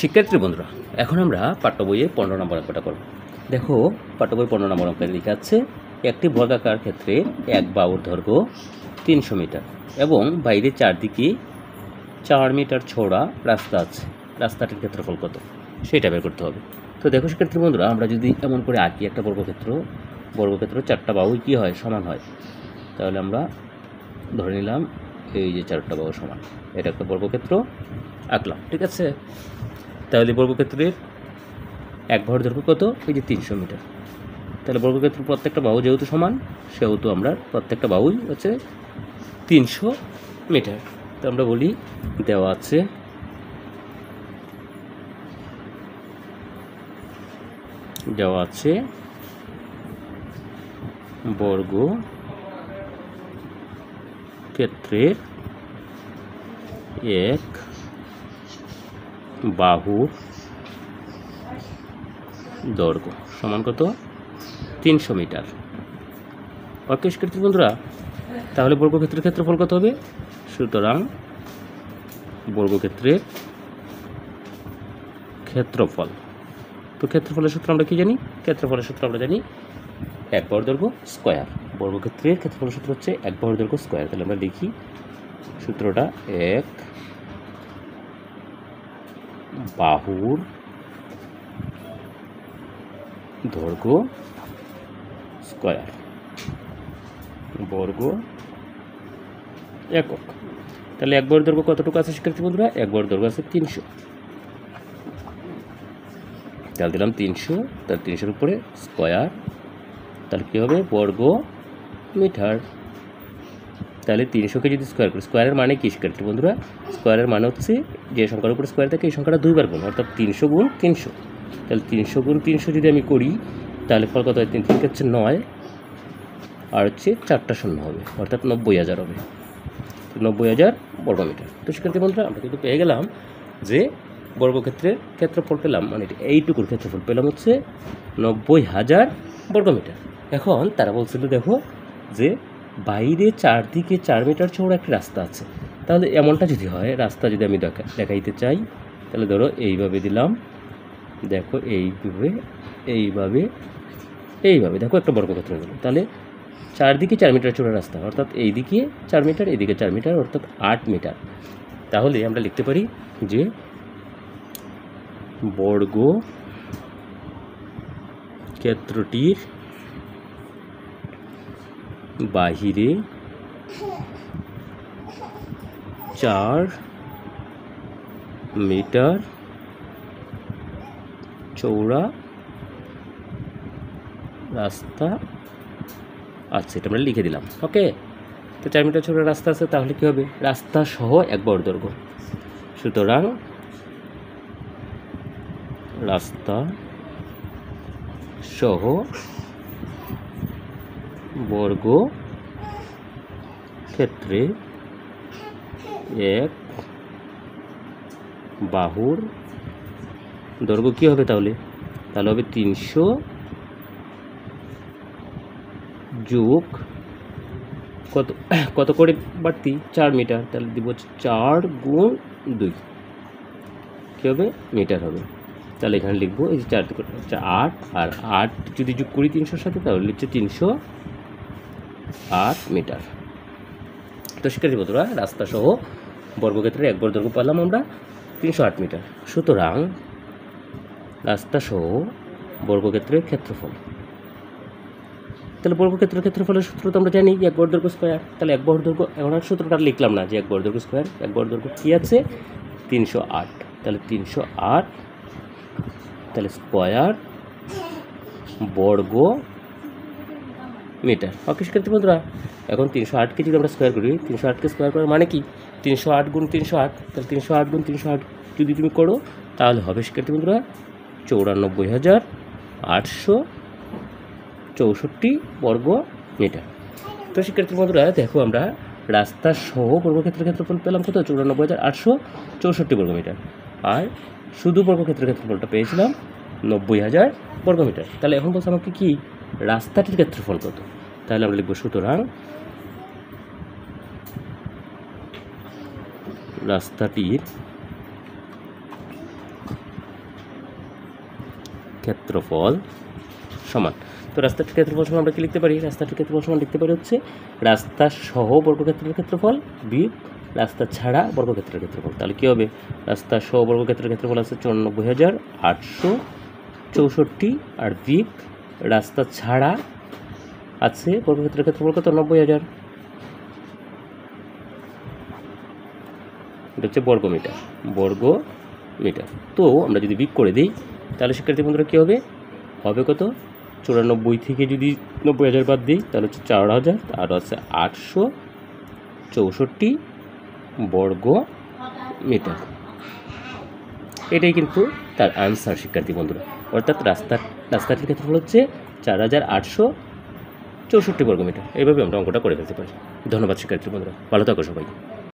শিক্ষার্থী বন্ধুরা, এখন আমরা পাঠ্য বইয়ে 15 নম্বর অঙ্কটা করব। দেখো, পাঠ্য বই 15 নম্বর অঙ্কে লেখা আছে একটি বর্গাকার ক্ষেত্রে এক বাহুর দৈর্ঘ্য 300 মিটার এবং বাইরে চারদিকে 4 মিটার চওড়া রাস্তা আছে। রাস্তাটির ক্ষেত্রফল কত সেটা বের করতে হবে। তো দেখো শিক্ষার্থী বন্ধুরা, আমরা যদি এমন করে আঁকি একটা বর্গক্ষেত্র 4টা বাহুই কী হয়, সমান হয়, তাহলে আমরা ধরে নিলাম এই যে 4টা বাহু সমান, এটা একটা বর্গক্ষেত্র আঁকলাম, ঠিক আছে। তাহলে বর্গক্ষেত্রের এক বাহুর দৈর্ঘ্য কত? এই যে 300 মিটার। তাহলে বর্গক্ষেত্রের প্রত্যেকটা বাহু যেহেতু সমান, সেহেতু আমরা প্রত্যেকটা বাহুই হচ্ছে 300 মিটার। তো আমরা বলি দেওয়া আছে বর্গক্ষেত্রের এক বাহুর দৈর্ঘ্য সমান কত? 300 মিটার। ওকে শিক্ষার্থী বন্ধুরা, তাহলে বর্গক্ষেত্রের ক্ষেত্রফল কত হবে? সুতরাং বর্গক্ষেত্রের ক্ষেত্রফল, তো ক্ষেত্রফলের সূত্র আমরা কি জানি? ক্ষেত্রফলের সূত্র আমরা জানি এক বাহুর দৈর্ঘ্য স্কোয়ার। বর্গক্ষেত্রের ক্ষেত্রফলের সূত্র হচ্ছে এক বাহুর দৈর্ঘ্য স্কোয়ার। তাহলে আমরা লিখি সূত্রটা, এক বাহুর দৈর্ঘ্য স্কোয়ার বর্গ একক। তাহলে এক বাহুর দৈর্ঘ্য কতটুকু আছে শিক্ষার্থী বন্ধুরা? এক বাহুর দৈর্ঘ্য আছে 300। তাহলে দিলাম 300, তাহলে 300-এর উপরে স্কোয়ার, তাহলে কী হবে? বর্গ মিটার। তাহলে 300-কে যদি স্কোয়ার করি, স্কোয়ারের মানে কি শিক্ষার্থী বন্ধুরা? স্কোয়ারের মানে হচ্ছে যে সংখ্যার উপরে স্কোয়ার থাকে এই সংখ্যাটা 2 বার গুণ, অর্থাৎ 300 গুণ 300। তাহলে 300 গুণ 300 যদি আমি করি, তাহলে ফল কত হয়? 3 3 হচ্ছে 9, আর হচ্ছে 4টা শূন্য হবে, অর্থাৎ 90,000 হবে। 90,000 বর্গমিটার। তো শিক্ষার্থী বন্ধুরা, আমরা কিন্তু পেয়ে গেলাম যে বর্গক্ষেত্রের ক্ষেত্রফল পেলাম, মানে এইটুকুর ক্ষেত্রফল পেলাম হচ্ছে 90,000 বর্গমিটার। এখন তারা বলছিল দেখো যে বাইরে চারদিকে 4 মিটার চওড়া একটি রাস্তা আছে। তাহলে এমনটা যদি হয়, রাস্তা যদি আমি দেখাইতে চাই, তাহলে ধরো এইভাবে দিলাম, দেখো এইভাবে দেখো একটা বর্গক্ষেত্র দিলাম। তাহলে চারদিকে 4 মিটার চওড়া রাস্তা, অর্থাৎ এইদিকে 4 মিটার, এইদিকে 4 মিটার, অর্থাৎ 8 মিটার। তাহলে আমরা লিখতে পারি যে বর্গক্ষেত্রটির বাহিরে 4 মিটার চওড়া রাস্তা আছে, এটা আমরা লিখে দিলাম। ওকে, তো 4 মিটার চওড়া রাস্তা আছে, তাহলে কী হবে? রাস্তা সহ এক বাহুর দৈর্ঘ্য। সুতরাং রাস্তা সহ বর্গক্ষেত্রে এক বাহুর দৈর্ঘ্য কী হবে? তাহলে হবে 300 যোগ কত করে বাড়তি? 4 মিটার। তাহলে দিব 4 গুণ 2, কী হবে? মিটার হবে। তাহলে এখানে লিখবো এই যে 4 হচ্ছে 8, আর 8 যদি যোগ করি 300-র সাথে, তাহলে লিখছে 308 মিটার। তো শিক্ষার্থী বন্ধুরা, রাস্তা সহ বর্গক্ষেত্রের এক বাহুর দৈর্ঘ্য পেলাম আমরা 308 মিটার। সুতরাং রাস্তা সহ বর্গক্ষেত্রের ক্ষেত্রফল, তাহলে বর্গক্ষেত্রের ক্ষেত্রফলের সূত্র তো আমরা জানি এক বাহুর দৈর্ঘ্য স্কোয়ার। তাহলে এক বাহুর দৈর্ঘ্য, এখন আর সূত্রটা লিখলাম না যে এক বাহুর দৈর্ঘ্য স্কোয়ার, এক বাহুর দৈর্ঘ্য কী আছে? 308। তাহলে 308, তাহলে স্কোয়ার বর্গ মিটার। ওকে শিক্ষার্থী বন্ধুরা, এখন 308-কে যদি আমরা স্কোয়ার করি, 308-কে স্কোয়ার করার মানে কি? 308 গুণ 308। তাহলে 308 গুণ 308 যদি তুমি করো, তাহলে হবে শিক্ষার্থী বন্ধুরা 94,864 বর্গ মিটার। তো শিক্ষার্থী বন্ধুরা, দেখো আমরা রাস্তা সহ বর্গক্ষেত্রের ক্ষেত্রফল পেলাম কত? 94,864 বর্গমিটার। আর শুধু বর্গক্ষেত্রের ক্ষেত্রফলটা পেয়েছিলাম 90,000 বর্গমিটার। তাহলে এখন বলছে আমাকে কি রাস্তাটির ক্ষেত্রফল কত? তাহলে আমরা লিখব সুতরাং রাস্তাটির ক্ষেত্রফল সমান। তো রাস্তাটির ক্ষেত্রফল সমান আমরা কি লিখতে পারি? রাস্তাটির ক্ষেত্রফল সমান লিখতে পারি হচ্ছে রাস্তা সহ বর্গক্ষেত্রের ক্ষেত্রফল বিয়োগ রাস্তা ছাড়া বর্গক্ষেত্রের ক্ষেত্রফল। তাহলে কী হবে? রাস্তা সহ বর্গক্ষেত্রের ক্ষেত্রফল আছে 94,864 আর বিয়োগ রাস্তা ছাড়া আছে বর্গক্ষেত্রের ক্ষেত্রফল কত? 90,000। এটা হচ্ছে বর্গমিটার। তো আমরা যদি বিয়োগ করে দিই তাহলে শিক্ষার্থী বন্ধুরা কী হবে? হবে কত? 94 থেকে যদি 90,000 বাদ দিই তাহলে হচ্ছে 4,000 আর আছে 864 বর্গ মিটার। এটাই কিন্তু তার আনসার শিক্ষার্থী বন্ধুরা। অর্থাৎ রাস্তাটির ক্ষেত্রফল হচ্ছে 4,864 বর্গমিটার। এইভাবে আমরা অঙ্কটা করে ফেলতে পারি। ধন্যবাদ শিক্ষার্থী বন্ধুরা, ভালো থাকো সবাই।